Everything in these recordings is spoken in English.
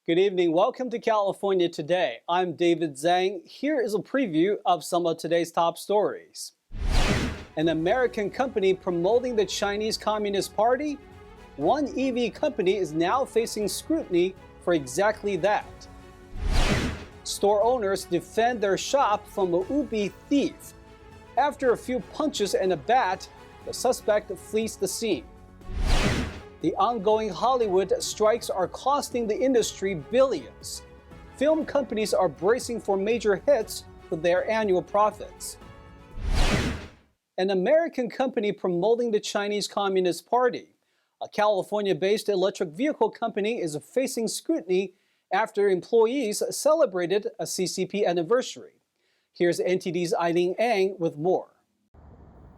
Good evening. Welcome to California Today. I'm David Zhang. Here is a preview of some of today's top stories. An American company promoting the Chinese Communist Party? One EV company is now facing scrutiny for exactly that. Store owners defend their shop from a would-be thief. After a few punches and a bat, the suspect flees the scene. The ongoing Hollywood strikes are costing the industry billions. Film companies are bracing for major hits for their annual profits. An American company promoting the Chinese Communist Party. A California-based electric vehicle company is facing scrutiny after employees celebrated a CCP anniversary. Here's NTD's Eileen Ang with more.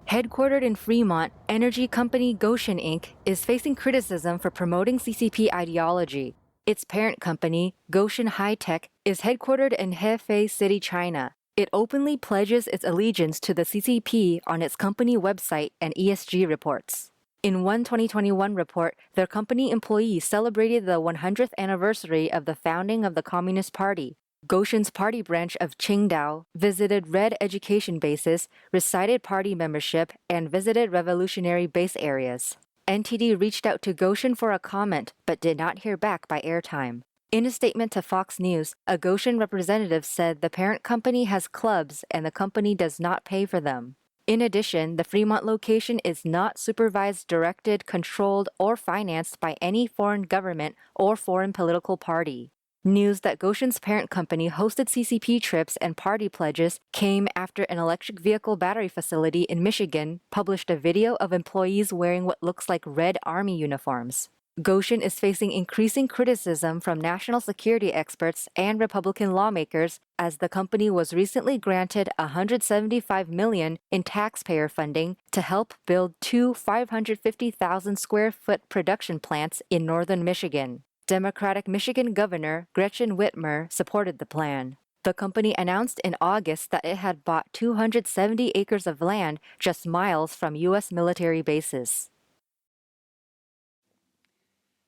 Headquartered in Fremont, energy company Goshen Inc. is facing criticism for promoting CCP ideology. Its parent company, Goshen High-Tech, is headquartered in Hefei City, China. It openly pledges its allegiance to the CCP on its company website and ESG reports. In one 2021 report, their company employees celebrated the 100th anniversary of the founding of the Communist Party. Goshen's party branch of Qingdao visited Red education bases, recited party membership, and visited revolutionary base areas. NTD reached out to Goshen for a comment, but did not hear back by airtime. In a statement to Fox News, a Goshen representative said the parent company has clubs and the company does not pay for them. In addition, the Fremont location is not supervised, directed, controlled, or financed by any foreign government or foreign political party. News that Goshen's parent company hosted CCP trips and party pledges came after an electric vehicle battery facility in Michigan published a video of employees wearing what looks like Red Army uniforms. Goshen is facing increasing criticism from national security experts and Republican lawmakers as the company was recently granted $175 million in taxpayer funding to help build two 550,000 square foot production plants in northern Michigan. Democratic Michigan Governor Gretchen Whitmer supported the plan. The company announced in August that it had bought 270 acres of land just miles from U.S. military bases.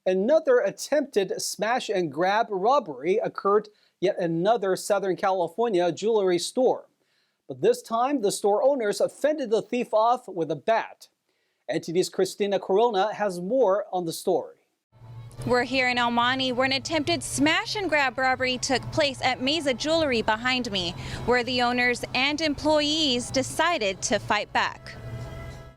Another attempted smash and grab robbery occurred yet another Southern California jewelry store. But this time, the store owners fended the thief off with a bat. NTD's Christina Corona has more on the story. We're here in El Monte where an attempted smash and grab robbery took place at Mesa Jewelry behind me, where the owners and employees decided to fight back.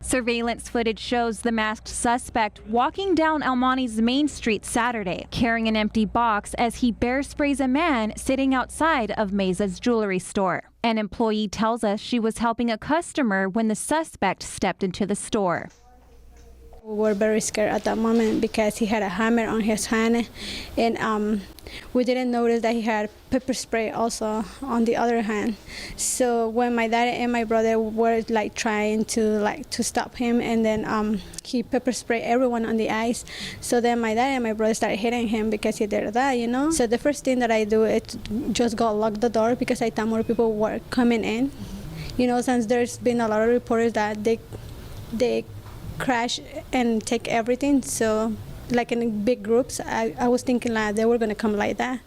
Surveillance footage shows the masked suspect walking down El Monte's Main Street Saturday, carrying an empty box as he bear sprays a man sitting outside of Mesa's jewelry store. An employee tells us she was helping a customer when the suspect stepped into the store. We were very scared at that moment because he had a hammer on his hand, and we didn't notice that he had pepper spray also on the other hand. So when my dad and my brother were trying to stop him, and then he pepper sprayed everyone on the eyes. So then my dad and my brother started hitting him because he did that, you know. So the first thing that I do is just go lock the door because I thought more people were coming in. You know, since there's been a lot of reports that they crash and take everything, so like in big groups, I was thinking they were going to come like that.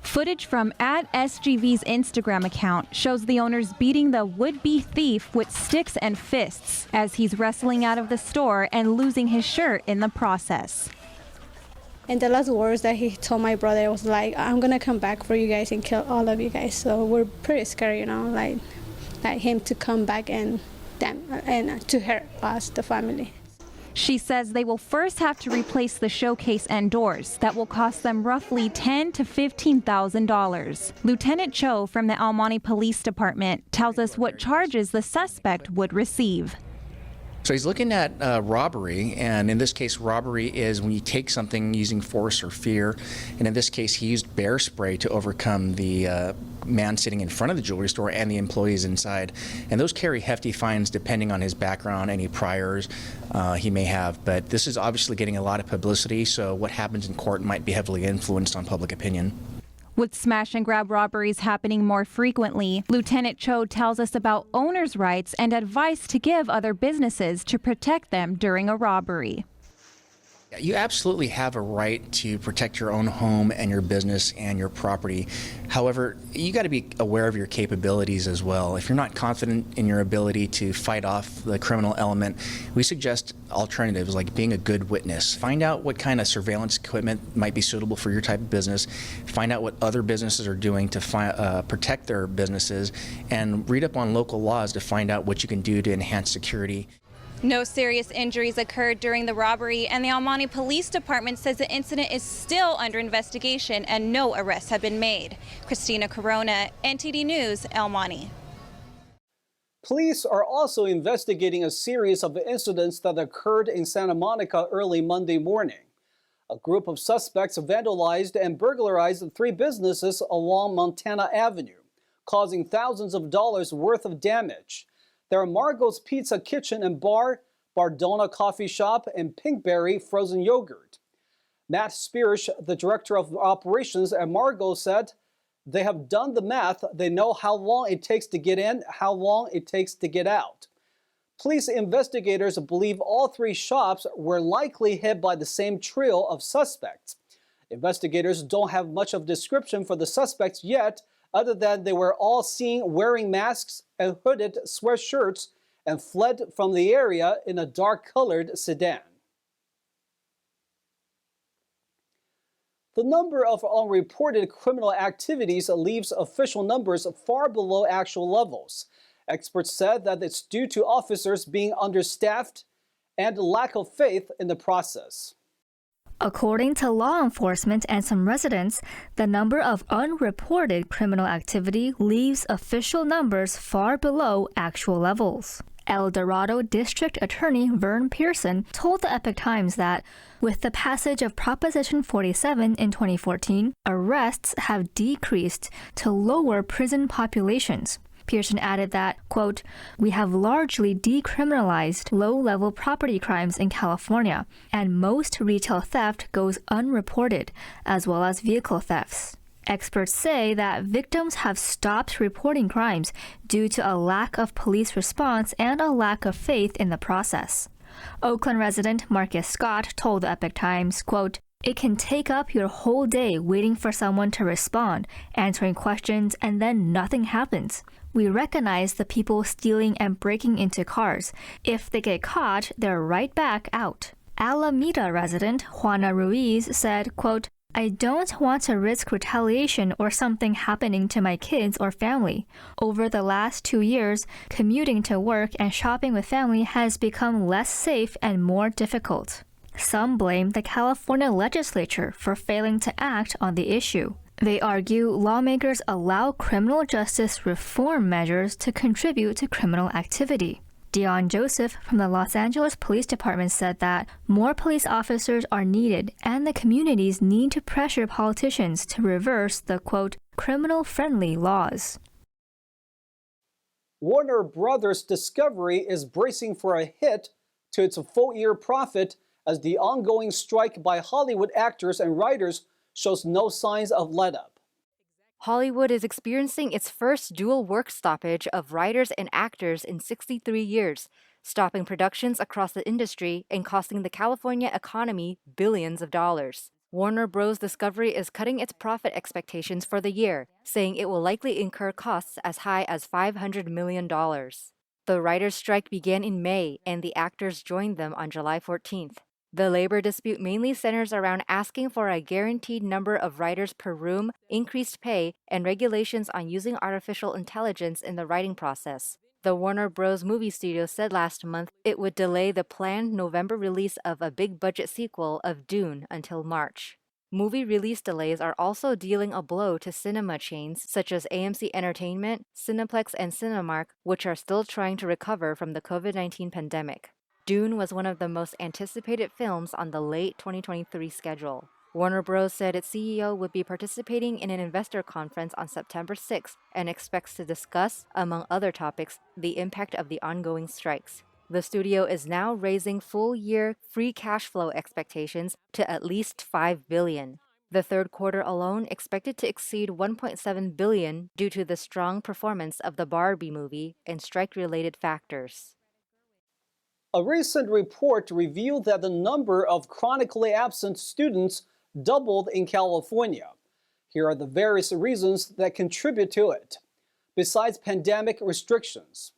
Footage from @SGV's Instagram account shows the owners beating the would-be thief with sticks and fists as he's wrestling out of the store and losing his shirt in the process. And the last words that he told my brother was like, "I'm going to come back for you guys and kill all of you guys." So we're pretty scared, you know, like him to come back and to hurt us, the family. She says they will first have to replace the showcase and doors. That will cost them roughly $10,000 to $15,000. Lieutenant Cho from the El Monte Police Department tells us what charges the suspect would receive. So he's looking at robbery, and in this case, robbery is when you take something using force or fear, and in this case, he used bear spray to overcome the man sitting in front of the jewelry store and the employees inside, and those carry hefty fines depending on his background, any priors he may have, but this is obviously getting a lot of publicity, so what happens in court might be heavily influenced on public opinion. With smash and grab robberies happening more frequently, Lieutenant Cho tells us about owners' rights and advice to give other businesses to protect them during a robbery. You absolutely have a right to protect your own home and your business and your property. However, you got to be aware of your capabilities as well. If you're not confident in your ability to fight off the criminal element, we suggest alternatives like being a good witness. Find out what kind of surveillance equipment might be suitable for your type of business. Find out what other businesses are doing to protect their businesses, and read up on local laws to find out what you can do to enhance security. No serious injuries occurred during the robbery, and the Almani Police Department says the incident is still under investigation and no arrests have been made. Christina Corona, NTD News, Almani. Police are also investigating a series of incidents that occurred in Santa Monica early Monday morning. A group of suspects vandalized and burglarized 3 businesses along Montana Avenue, causing thousands of dollars worth of damage. There are Margot's Pizza Kitchen and Bar, Bardona Coffee Shop, and Pinkberry Frozen Yogurt. Matt Spearish, the director of operations at Margot, said they have done the math. They know how long it takes to get in, how long it takes to get out. Police investigators believe all 3 shops were likely hit by the same trio of suspects. Investigators don't have much of a description for the suspects yet, other than they were all seen wearing masks and hooded sweatshirts and fled from the area in a dark-colored sedan. The number of unreported criminal activities leaves official numbers far below actual levels. Experts said that it's due to officers being understaffed and lack of faith in the process. According to law enforcement and some residents, the number of unreported criminal activity leaves official numbers far below actual levels. El Dorado District Attorney Vern Pearson told the Epoch Times that, with the passage of Proposition 47 in 2014, arrests have decreased to lower prison populations. Pearson added that, quote, "We have largely decriminalized low-level property crimes in California, and most retail theft goes unreported, as well as vehicle thefts." Experts say that victims have stopped reporting crimes due to a lack of police response and a lack of faith in the process. Oakland resident Marcus Scott told the Epoch Times, quote, "It can take up your whole day waiting for someone to respond, answering questions, and then nothing happens. We recognize the people stealing and breaking into cars. If they get caught, they're right back out." Alameda resident Juana Ruiz said, quote, "I don't want to risk retaliation or something happening to my kids or family. Over the last 2 years, commuting to work and shopping with family has become less safe and more difficult." Some blame the California legislature for failing to act on the issue. They argue lawmakers allow criminal justice reform measures to contribute to criminal activity. Dion Joseph from the Los Angeles Police Department said that more police officers are needed and the communities need to pressure politicians to reverse the, quote, "criminal-friendly laws." Warner Brothers Discovery is bracing for a hit to its full-year profit as the ongoing strike by Hollywood actors and writers shows no signs of let-up. Hollywood is experiencing its first dual work stoppage of writers and actors in 63 years, stopping productions across the industry and costing the California economy billions of dollars. Warner Bros. Discovery is cutting its profit expectations for the year, saying it will likely incur costs as high as $500 million. The writers' strike began in May, and the actors joined them on July 14th. The labor dispute mainly centers around asking for a guaranteed number of writers per room, increased pay, and regulations on using artificial intelligence in the writing process. The Warner Bros. Movie studio said last month it would delay the planned November release of a big-budget sequel of Dune until March. Movie release delays are also dealing a blow to cinema chains such as AMC Entertainment, Cineplex, and Cinemark, which are still trying to recover from the COVID-19 pandemic. Dune was one of the most anticipated films on the late 2023 schedule. Warner Bros. Said its CEO would be participating in an investor conference on September 6th and expects to discuss, among other topics, the impact of the ongoing strikes. The studio is now raising full-year free cash flow expectations to at least $5 billion. The third quarter alone expected to exceed $1.7 billion due to the strong performance of the Barbie movie and strike-related factors. A recent report revealed that the number of chronically absent students doubled in California. Here are the various reasons that contribute to it, besides pandemic restrictions.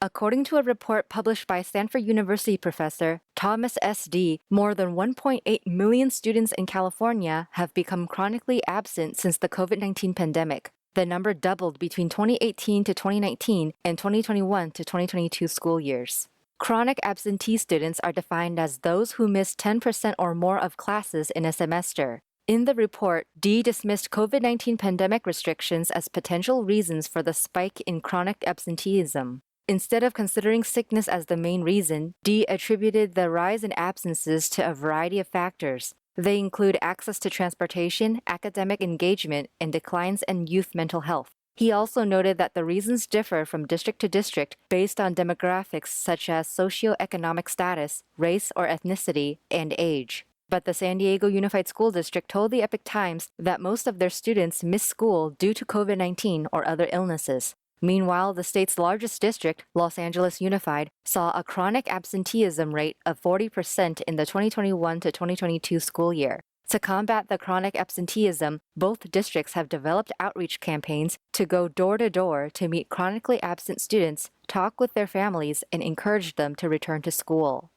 According to a report published by Stanford University professor Thomas S.D., more than 1.8 million students in California have become chronically absent since the COVID-19 pandemic. The number doubled between 2018 to 2019 and 2021 to 2022 school years. Chronic absentee students are defined as those who miss 10% or more of classes in a semester. In the report, D dismissed COVID-19 pandemic restrictions as potential reasons for the spike in chronic absenteeism. Instead of considering sickness as the main reason, D attributed the rise in absences to a variety of factors. They include access to transportation, academic engagement, and declines in youth mental health. He also noted that the reasons differ from district to district based on demographics such as socioeconomic status, race or ethnicity, and age. But the San Diego Unified School District told the Epoch Times that most of their students miss school due to COVID-19 or other illnesses. Meanwhile, the state's largest district, Los Angeles Unified, saw a chronic absenteeism rate of 40% in the 2021 to 2022 school year. To combat the chronic absenteeism, both districts have developed outreach campaigns to go door to door to meet chronically absent students, talk with their families, and encourage them to return to school.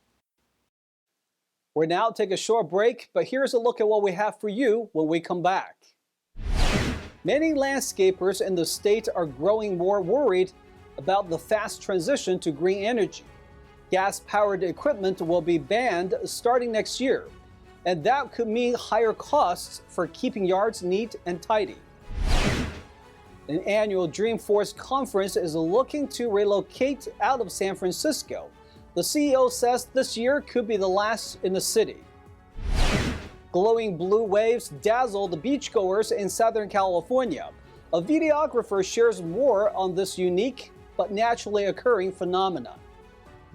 We're now take a short break, but here's a look at what we have for you when we come back. Many landscapers in the state are growing more worried about the fast transition to green energy. Gas-powered equipment will be banned starting next year, and that could mean higher costs for keeping yards neat and tidy. An annual Dreamforce conference is looking to relocate out of San Francisco. The CEO says this year could be the last in the city. Glowing blue waves dazzle the beachgoers in Southern California. A videographer shares more on this unique but naturally occurring phenomenon.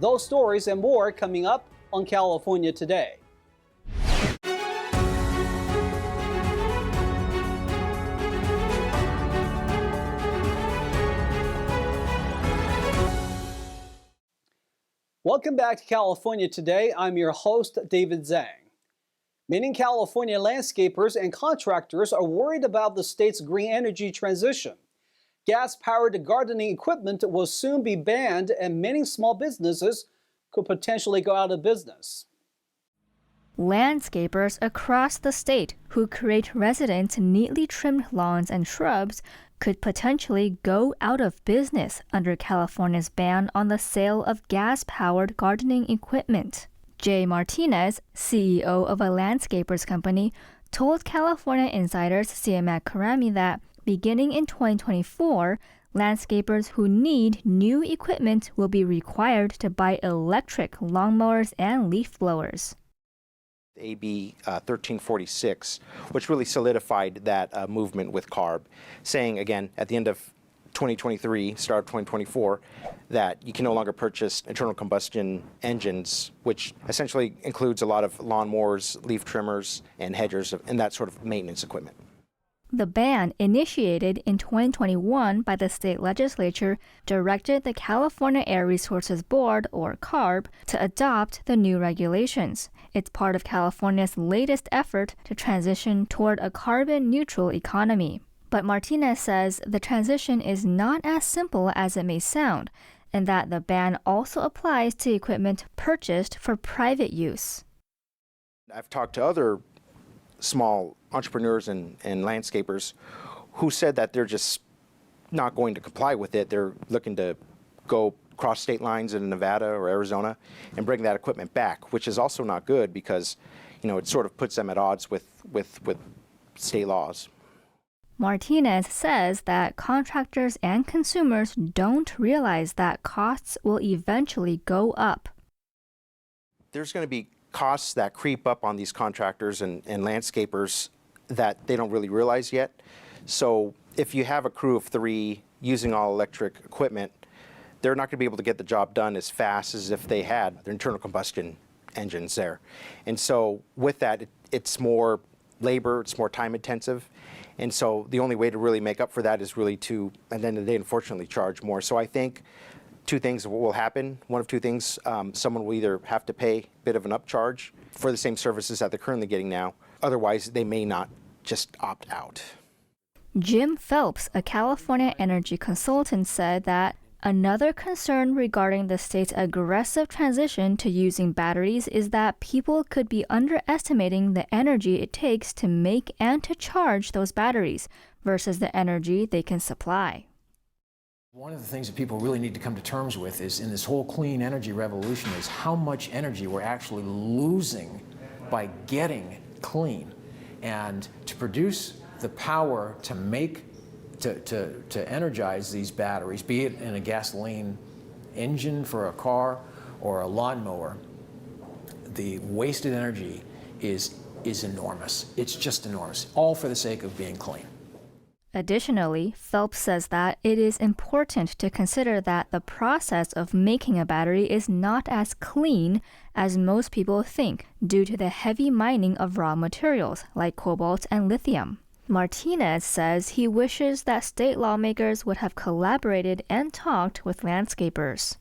Those stories and more coming up on California Today. Welcome back to California Today. I'm your host, David Zhang. Many California landscapers and contractors are worried about the state's green energy transition. Gas-powered gardening equipment will soon be banned, and many small businesses could potentially go out of business. Landscapers across the state who create resident neatly trimmed lawns and shrubs could potentially go out of business under California's ban on the sale of gas-powered gardening equipment. Jay Martinez, CEO of a landscapers company, told California Insider's CMAC Karami that beginning in 2024, landscapers who need new equipment will be required to buy electric lawnmowers and leaf blowers. AB 1346, which really solidified that movement with CARB, saying again at the end of 2023, start of 2024, that you can no longer purchase internal combustion engines, which essentially includes a lot of lawnmowers, leaf trimmers, and hedgers, and that sort of maintenance equipment. The ban, initiated in 2021 by the state legislature, directed the California Air Resources Board, or CARB, to adopt the new regulations. It's part of California's latest effort to transition toward a carbon-neutral economy. But Martinez says the transition is not as simple as it may sound, and that the ban also applies to equipment purchased for private use. I've talked to other small entrepreneurs and landscapers who said that they're just not going to comply with it. They're looking to go cross state lines in Nevada or Arizona and bring that equipment back, which is also not good because, it sort of puts them at odds with state laws. Martinez says that contractors and consumers don't realize that costs will eventually go up. There's going to be costs that creep up on these contractors and landscapers that they don't really realize yet. So if you have a crew of 3 using all electric equipment, they're not going to be able to get the job done as fast as if they had their internal combustion engines there. And so with that, it's more labor, it's more time intensive. And so the only way to really make up for that is really to, at the end of the day, unfortunately, charge more. So I think two things will happen. One of two things, someone will either have to pay a bit of an upcharge for the same services that they're currently getting now. Otherwise, they may not just opt out. Jim Phelps, a California energy consultant, said that another concern regarding the state's aggressive transition to using batteries is that people could be underestimating the energy it takes to make and to charge those batteries versus the energy they can supply. One of the things that people really need to come to terms with is in this whole clean energy revolution is how much energy we're actually losing by getting clean. And to produce the power to make, to energize these batteries, be it in a gasoline engine for a car or a lawnmower, the wasted energy is enormous. It's just enormous, all for the sake of being clean. Additionally, Phelps says that it is important to consider that the process of making a battery is not as clean as most people think due to the heavy mining of raw materials like cobalt and lithium. Martinez says he wishes that state lawmakers would have collaborated and talked with landscapers.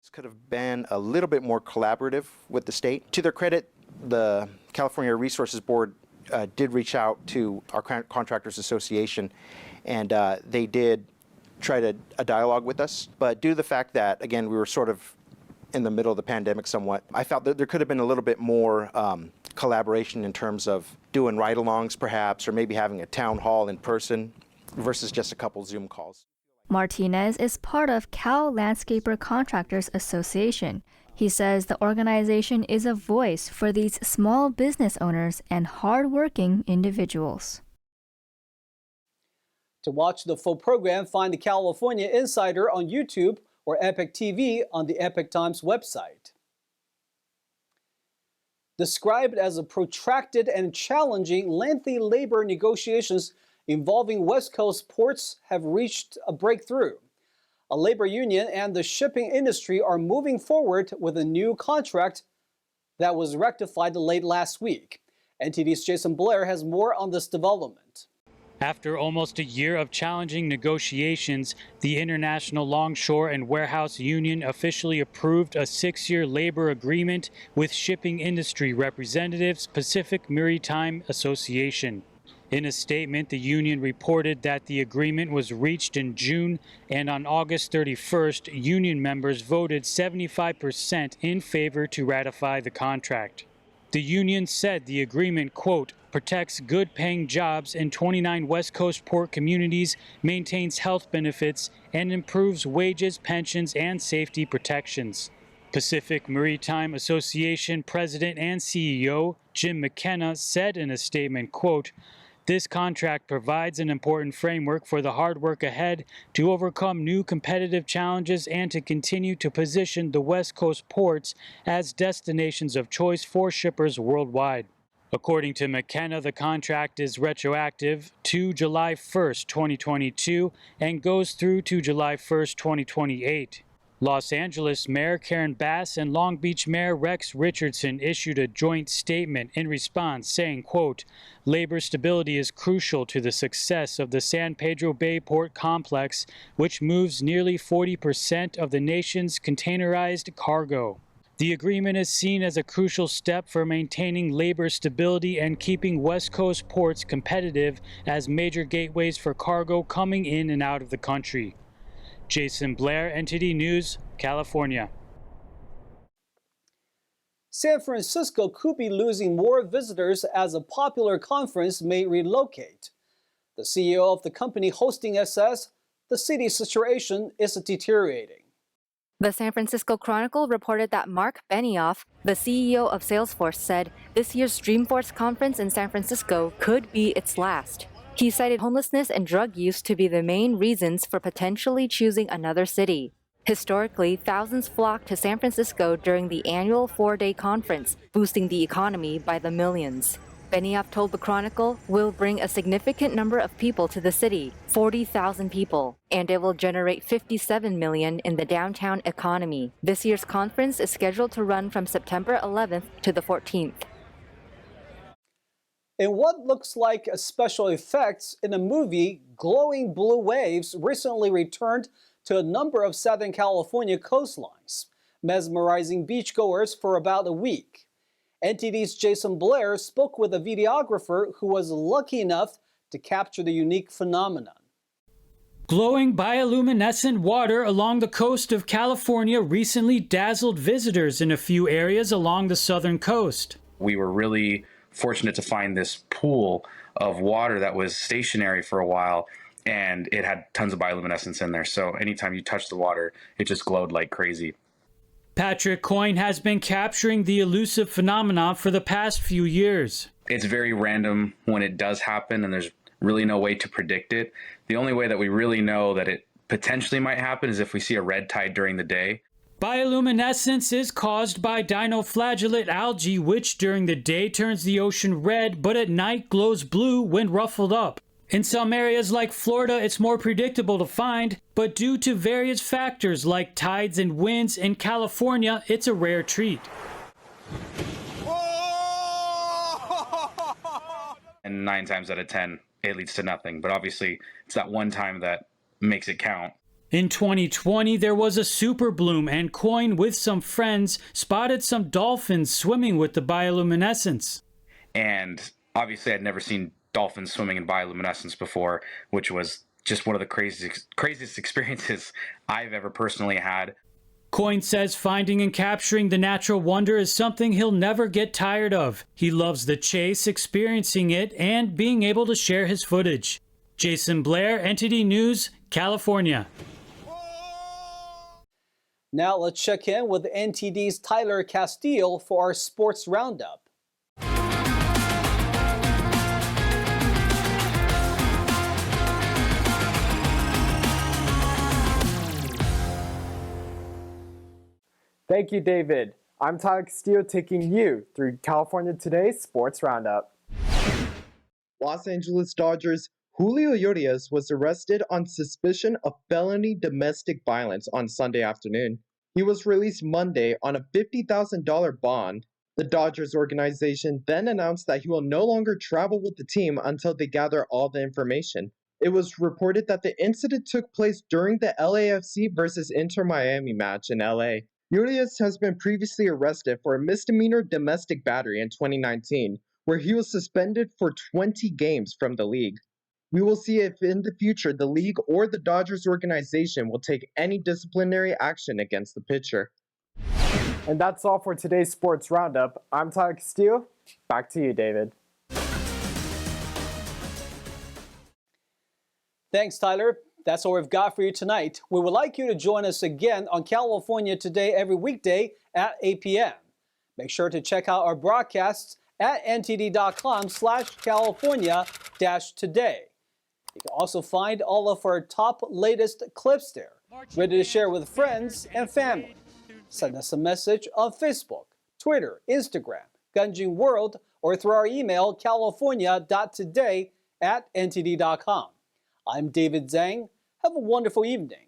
This could have been a little bit more collaborative with the state. To their credit, the California Resources Board did reach out to our Contractors Association, and they did try to a dialogue with us. But due to the fact that, again, we were sort of in the middle of the pandemic somewhat, I felt that there could have been a little bit more collaboration in terms of doing ride-alongs perhaps, or maybe having a town hall in person versus just a couple Zoom calls. Martinez is part of Cal Landscaper Contractors Association. He says the organization is a voice for these small business owners and hardworking individuals. To watch the full program, find the California Insider on YouTube or Epic TV on the Epic Times website. Described as a protracted and challenging, lengthy labor negotiations involving West Coast ports have reached a breakthrough. A labor union and the shipping industry are moving forward with a new contract that was rectified late last week. NTD's Jason Blair has more on this development. After almost a year of challenging negotiations, the International Longshore and Warehouse Union officially approved a 6-year labor agreement with shipping industry representatives, Pacific Maritime Association. In a statement, the union reported that the agreement was reached in June, and on August 31st, union members voted 75% in favor to ratify the contract. The union said the agreement, quote, protects good-paying jobs in 29 West Coast port communities, maintains health benefits, and improves wages, pensions, and safety protections. Pacific Maritime Association President and CEO Jim McKenna said in a statement, quote, this contract provides an important framework for the hard work ahead to overcome new competitive challenges and to continue to position the West Coast ports as destinations of choice for shippers worldwide. According to McKenna, the contract is retroactive to July 1st, 2022 and goes through to July 1st, 2028. Los Angeles Mayor Karen Bass and Long Beach Mayor Rex Richardson issued a joint statement in response saying, quote, labor stability is crucial to the success of the San Pedro Bay Port Complex, which moves nearly 40% of the nation's containerized cargo. The agreement is seen as a crucial step for maintaining labor stability and keeping West Coast ports competitive as major gateways for cargo coming in and out of the country. Jason Blair, NTD News, California. San Francisco could be losing more visitors as a popular conference may relocate. The CEO of the company hosting it says the city's situation is deteriorating. The San Francisco Chronicle reported that Mark Benioff, the CEO of Salesforce, said this year's Dreamforce conference in San Francisco could be its last. He cited homelessness and drug use to be the main reasons for potentially choosing another city. Historically, thousands flocked to San Francisco during the annual 4-day conference, boosting the economy by the millions. Benioff told the Chronicle, "We'll bring a significant number of people to the city, 40,000 people, and it will generate $57 million in the downtown economy." This year's conference is scheduled to run from September 11th to the 14th. In what looks like a special effects in a movie, glowing blue waves recently returned to a number of Southern California coastlines, mesmerizing beachgoers for about a week. NTD's Jason Blair spoke with a videographer who was lucky enough to capture the unique phenomenon. Glowing bioluminescent water along the coast of California recently dazzled visitors in a few areas along the southern coast. We were really fortunate to find this pool of water that was stationary for a while, and it had tons of bioluminescence in there. So anytime you touch the water, it just glowed like crazy. Patrick Coyne has been capturing the elusive phenomenon for the past few years. It's very random when it does happen, and there's really no way to predict it. The only way that we really know that it potentially might happen is if we see a red tide during the day. Bioluminescence is caused by dinoflagellate algae, which during the day turns the ocean red, but at night glows blue when ruffled up. In some areas like Florida, it's more predictable to find, but due to various factors like tides and winds in California, it's a rare treat. And 9 times out of 10, it leads to nothing. But obviously, it's that one time that makes it count. In 2020, there was a super bloom, and Coyne, with some friends, spotted some dolphins swimming with the bioluminescence. And obviously, I'd never seen dolphins swimming in bioluminescence before, which was just one of the craziest experiences I've ever personally had. Coyne says finding and capturing the natural wonder is something he'll never get tired of. He loves the chase, experiencing it, and being able to share his footage. Jason Blair, NTD News, California. Now let's check in with NTD's Tyler Castillo for our sports roundup. Thank you, David. I'm Tyler Castillo taking you through California Today's Sports Roundup. Los Angeles Dodgers Julio Urias was arrested on suspicion of felony domestic violence on Sunday afternoon. He was released Monday on a $50,000 bond. The Dodgers organization then announced that he will no longer travel with the team until they gather all the information. It was reported that the incident took place during the LAFC versus Inter Miami match in LA. Urias has been previously arrested for a misdemeanor domestic battery in 2019, where he was suspended for 20 games from the league. We will see if in the future the league or the Dodgers organization will take any disciplinary action against the pitcher. And that's all for today's Sports Roundup. I'm Tyler Castillo. Back to you, David. Thanks, Tyler. That's all we've got for you tonight. We would like you to join us again on California Today every weekday at 8 p.m. Make sure to check out our broadcasts at ntd.com/California-today. You can also find all of our top latest clips there, ready to share with friends and family. Send us a message on Facebook, Twitter, Instagram, Gunjin World, or through our email, california.today@ntd.com. I'm David Zhang. Have a wonderful evening.